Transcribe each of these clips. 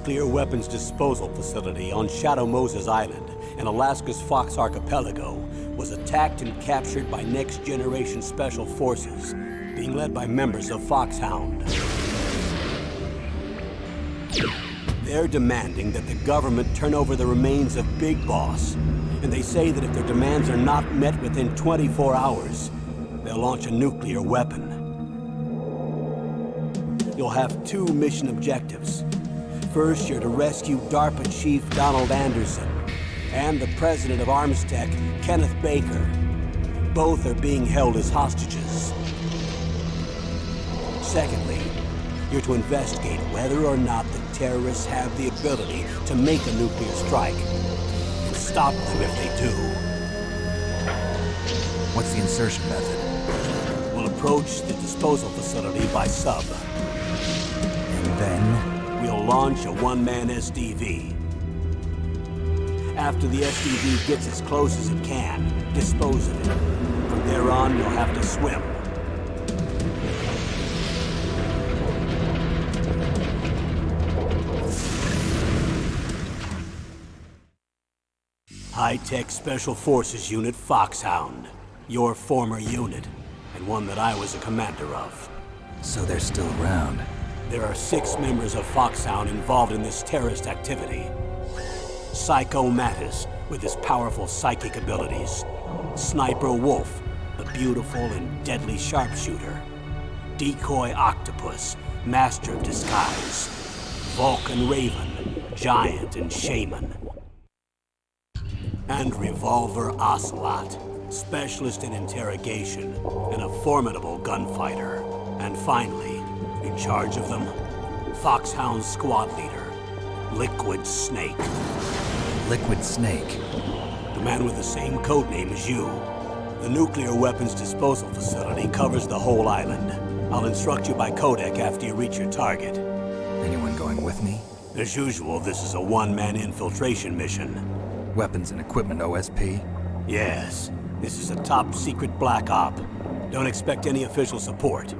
nuclear weapons disposal facility on Shadow Moses Island in Alaska's Fox Archipelago was attacked and captured by next-generation special forces, being led by members of FOXHOUND. They're demanding that the government turn over the remains of Big Boss, and they say that if their demands are not met within 24 hours, they'll launch a nuclear weapon. You'll have two mission objectives. First, you're to rescue DARPA Chief Donald Anderson and the president of Armstech, Kenneth Baker. Both are being held as hostages. Secondly, you're to investigate whether or not the terrorists have the ability to make a nuclear strike and stop them if they do. What's the insertion method? We'll approach the disposal facility by sub. And then? We'll launch a one-man SDV. After the SDV gets as close as it can, dispose of it. From there on, you'll have to swim. High-Tech Special Forces Unit FOXHOUND. Your former unit, and one that I was a commander of. So they're still around. There are 6 members of FOXHOUND involved in this terrorist activity. Psycho Mattis, with his powerful psychic abilities. Sniper Wolf, the beautiful and deadly sharpshooter. Decoy Octopus, master of disguise. Vulcan Raven, giant and shaman. And Revolver Ocelot, specialist in interrogation and a formidable gunfighter. And finally, in charge of them, FOXHOUND squad leader, Liquid Snake. Liquid Snake? The man with the same codename as you. The nuclear weapons disposal facility covers the whole island. I'll instruct you by codec after you reach your target. Anyone going with me? As usual, this is a one-man infiltration mission. Weapons and equipment OSP? Yes. This is a top-secret black op. Don't expect any official support.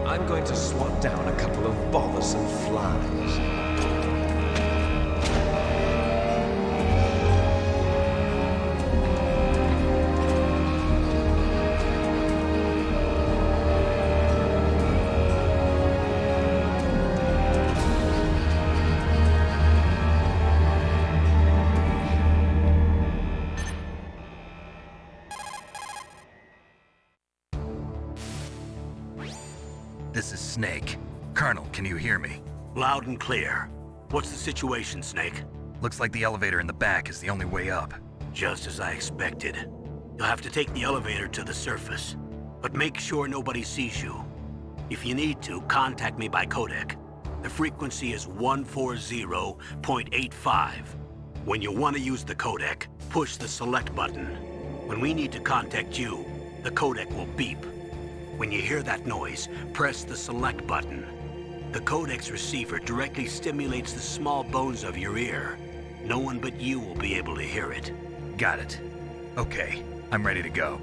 I'm going to swat down a couple of bothersome flies. This is Snake. Colonel, can you hear me? Loud and clear. What's the situation, Snake? Looks like the elevator in the back is the only way up. Just as I expected. You'll have to take the elevator to the surface. But make sure nobody sees you. If you need to, contact me by codec. The frequency is 140.85. When you want to use the codec, push the select button. When we need to contact you, the codec will beep. When you hear that noise, press the select button. The codec's receiver directly stimulates the small bones of your ear. No one but you will be able to hear it. Got it. Okay, I'm ready to go.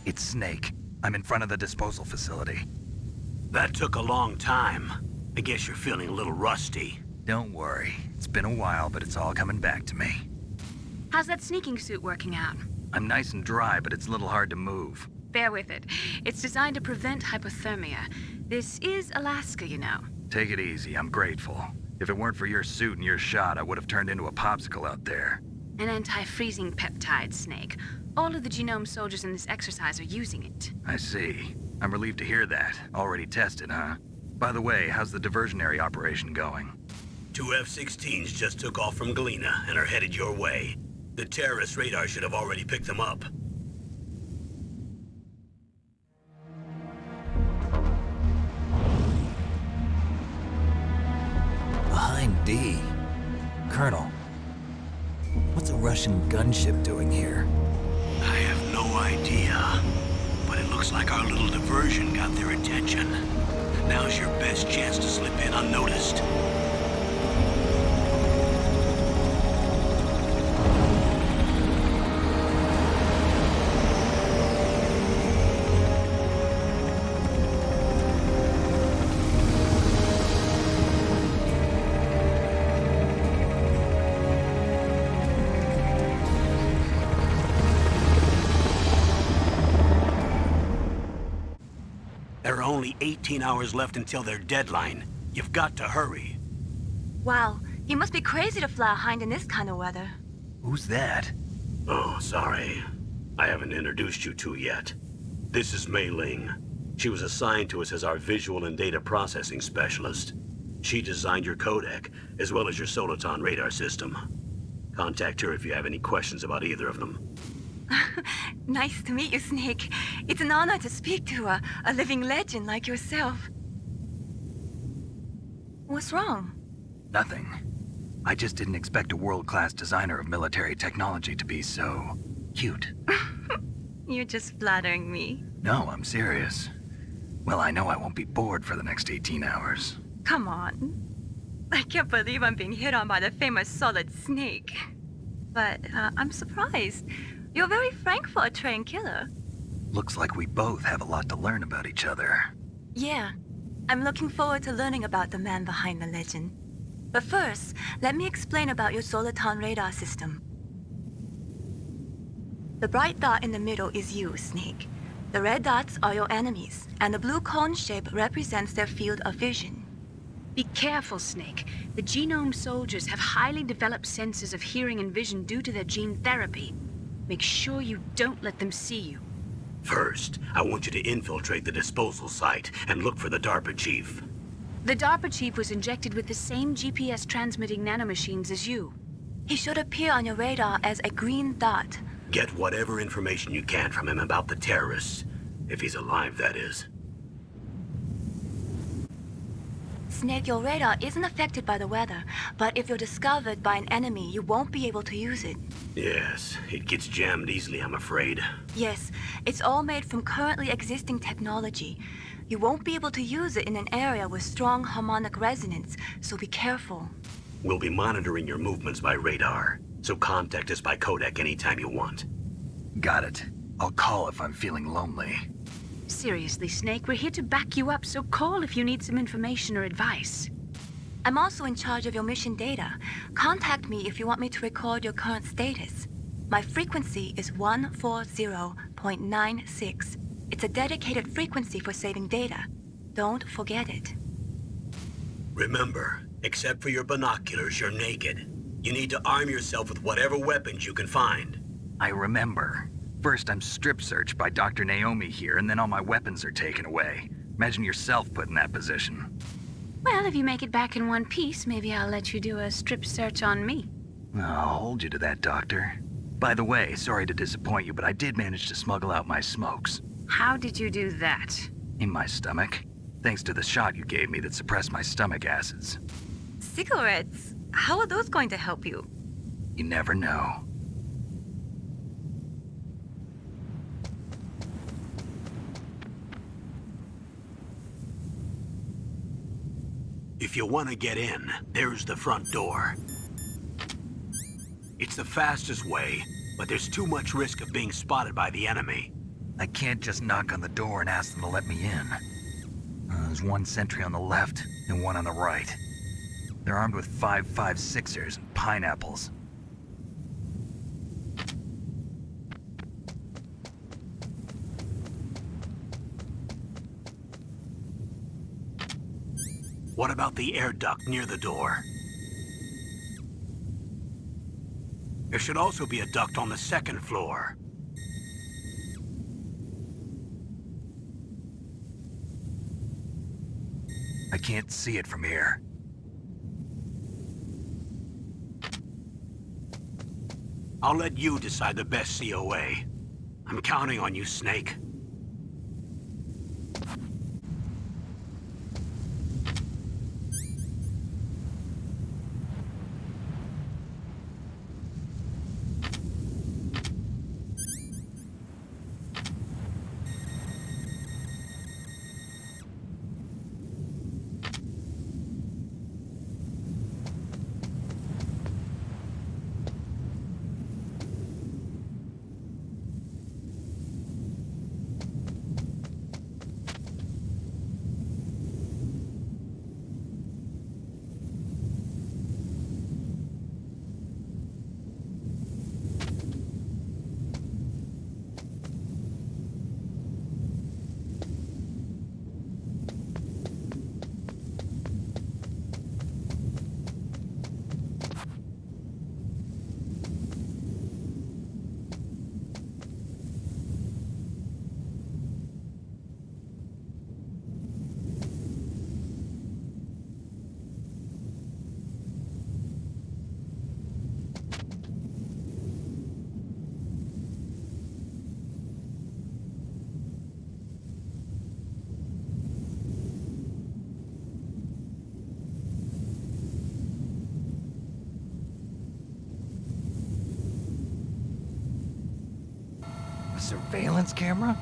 It's Snake. I'm in front of the disposal facility. That took a long time. I guess you're feeling a little rusty. Don't worry. It's been a while, but it's all coming back to me. How's that sneaking suit working out? I'm nice and dry, but it's a little hard to move. Bear with it. It's designed to prevent hypothermia. This is Alaska, you know. Take it easy, I'm grateful. If it weren't for your suit and your shot, I would have turned into a popsicle out there. An anti-freezing peptide, Snake. All of the genome soldiers in this exercise are using it. I see. I'm relieved to hear that. Already tested, huh? By the way, how's the diversionary operation going? 2 F-16s just took off from Galena and are headed your way. The terrorist radar should have already picked them up. Behind D. Colonel, what's a Russian gunship doing here? I have no idea, but it looks like our little diversion got their attention. Now's your best chance to slip in unnoticed. There are only 18 hours left until their deadline. You've got to hurry. Wow, you must be crazy to fly a hind in this kind of weather. Who's that? Oh, sorry. I haven't introduced you to yet. This is Mei Ling. She was assigned to us as our visual and data processing specialist. She designed your codec, as well as your Soliton radar system. Contact her if you have any questions about either of them. Nice to meet you, Snake. It's an honor to speak to a living legend like yourself. What's wrong? Nothing. I just didn't expect a world-class designer of military technology to be so cute. You're just flattering me. No, I'm serious. Well, I know I won't be bored for the next 18 hours. Come on. I can't believe I'm being hit on by the famous Solid Snake. But I'm surprised. You're very frank for a trained killer. Looks like we both have a lot to learn about each other. Yeah. I'm looking forward to learning about the man behind the legend. But first, let me explain about your Soliton radar system. The bright dot in the middle is you, Snake. The red dots are your enemies, and the blue cone shape represents their field of vision. Be careful, Snake. The genome soldiers have highly developed senses of hearing and vision due to their gene therapy. Make sure you don't let them see you. First, I want you to infiltrate the disposal site and look for the DARPA chief. The DARPA chief was injected with the same GPS transmitting nanomachines as you. He should appear on your radar as a green dot. Get whatever information you can from him about the terrorists. If he's alive, that is. Snake, your radar isn't affected by the weather, but if you're discovered by an enemy, you won't be able to use it. Yes, it gets jammed easily, I'm afraid. Yes, it's all made from currently existing technology. You won't be able to use it in an area with strong harmonic resonance, so be careful. We'll be monitoring your movements by radar, so contact us by codec anytime you want. Got it. I'll call if I'm feeling lonely. Seriously, Snake, we're here to back you up, so call if you need some information or advice. I'm also in charge of your mission data. Contact me if you want me to record your current status. My frequency is 140.96. It's a dedicated frequency for saving data. Don't forget it. Remember, except for your binoculars, you're naked. You need to arm yourself with whatever weapons you can find. I remember. First, I'm strip searched by Dr. Naomi here, and then all my weapons are taken away. Imagine yourself put in that position. Well, if you make it back in one piece, maybe I'll let you do a strip search on me. I'll hold you to that, Doctor. By the way, sorry to disappoint you, but I did manage to smuggle out my smokes. How did you do that? In my stomach. Thanks to the shot you gave me that suppressed my stomach acids. Cigarettes? How are those going to help you? You never know. If you want to get in, there's the front door. It's the fastest way, but there's too much risk of being spotted by the enemy. I can't just knock on the door and ask them to let me in. There's one sentry on the left and one on the right. They're armed with 5.56ers and pineapples. What about the air duct near the door? There should also be a duct on the second floor. I can't see it from here. I'll let you decide the best COA. I'm counting on you, Snake. A surveillance camera?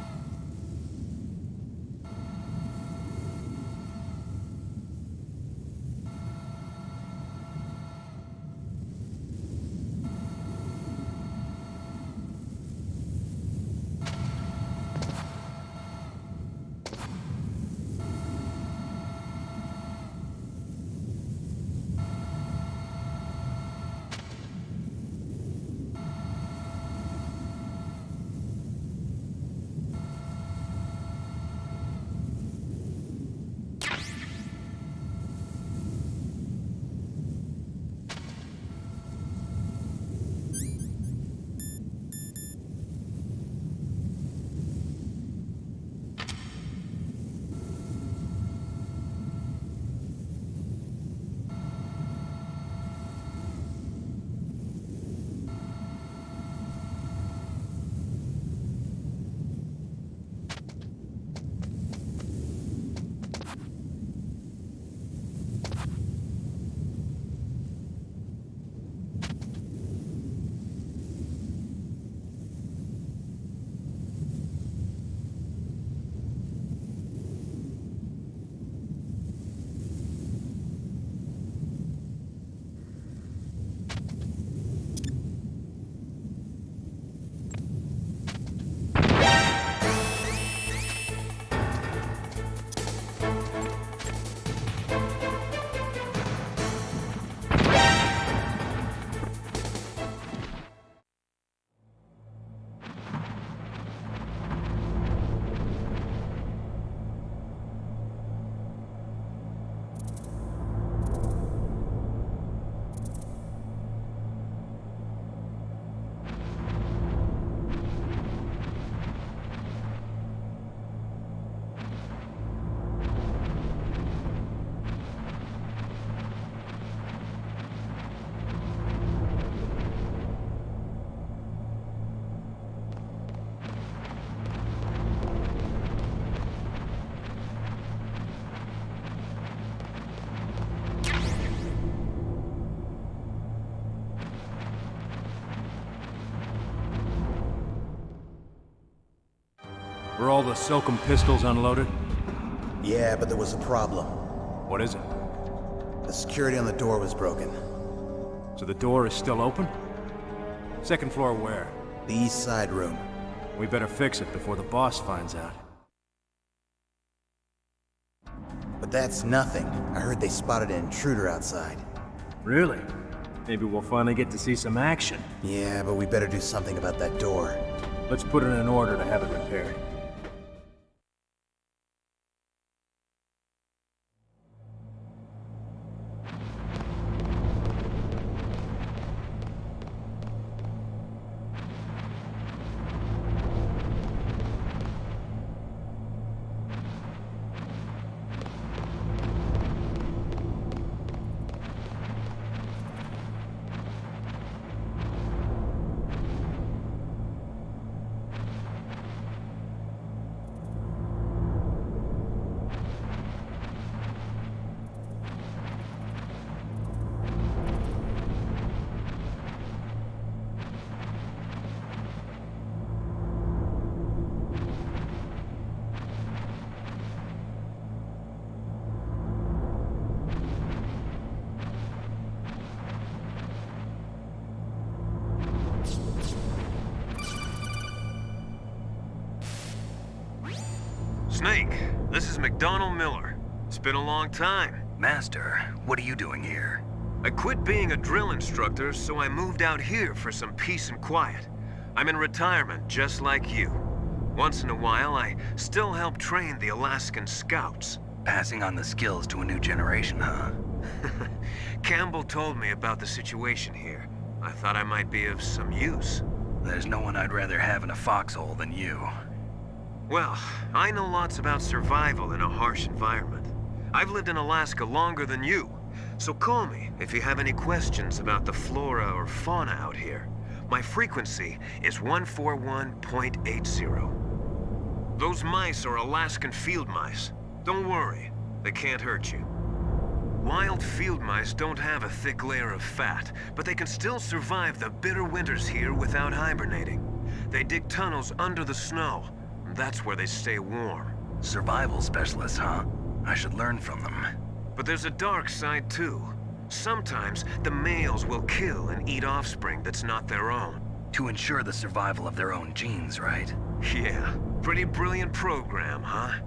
Were all the Silcom pistols unloaded? Yeah, but there was a problem. What is it? The security on the door was broken. So the door is still open? Second floor where? The east side room. We better fix it before the boss finds out. But that's nothing. I heard they spotted an intruder outside. Really? Maybe we'll finally get to see some action. Yeah, but we better do something about that door. Let's put in an order to have it repaired. Snake, this is McDonald Miller. It's been a long time. Master, what are you doing here? I quit being a drill instructor, so I moved out here for some peace and quiet. I'm in retirement, just like you. Once in a while, I still help train the Alaskan Scouts. Passing on the skills to a new generation, huh? Campbell told me about the situation here. I thought I might be of some use. There's no one I'd rather have in a foxhole than you. Well, I know lots about survival in a harsh environment. I've lived in Alaska longer than you, so call me if you have any questions about the flora or fauna out here. My frequency is 141.80. Those mice are Alaskan field mice. Don't worry, they can't hurt you. Wild field mice don't have a thick layer of fat, but they can still survive the bitter winters here without hibernating. They dig tunnels under the snow. That's where they stay warm. Survival specialists, huh? I should learn from them. But there's a dark side too. Sometimes the males will kill and eat offspring that's not their own. To ensure the survival of their own genes, right? Yeah, pretty brilliant program, huh?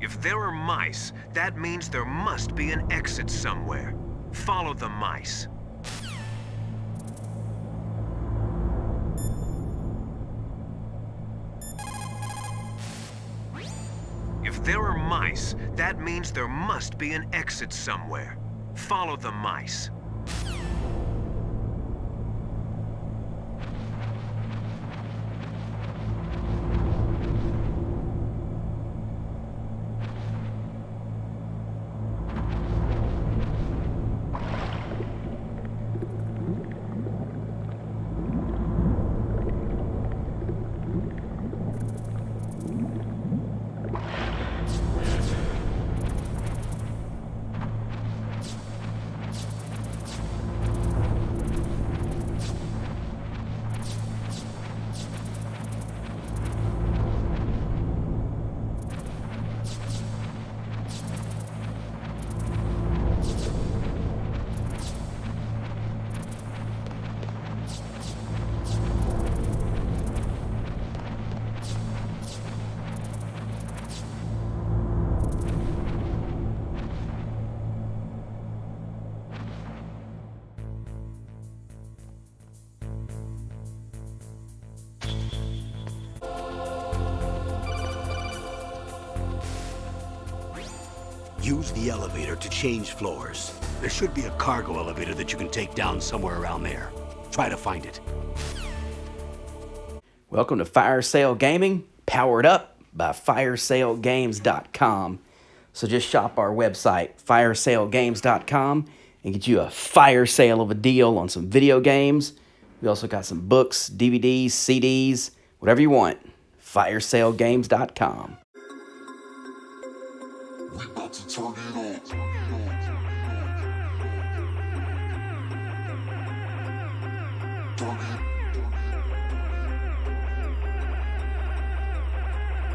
If there are mice, that means there must be an exit somewhere. Follow the mice. If there are mice, that means there must be an exit somewhere. Follow the mice. Use the elevator to change floors. There should be a cargo elevator that you can take down somewhere around there. Try to find it. Welcome to Fire Sale Gaming, powered up by firesalegames.com. So just shop our website, firesalegames.com, and get you a fire sale of a deal on some video games. We also got some books, DVDs, CDs, whatever you want. firesalegames.com. We about to turn it on. Turn it.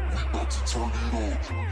We about to turn it on.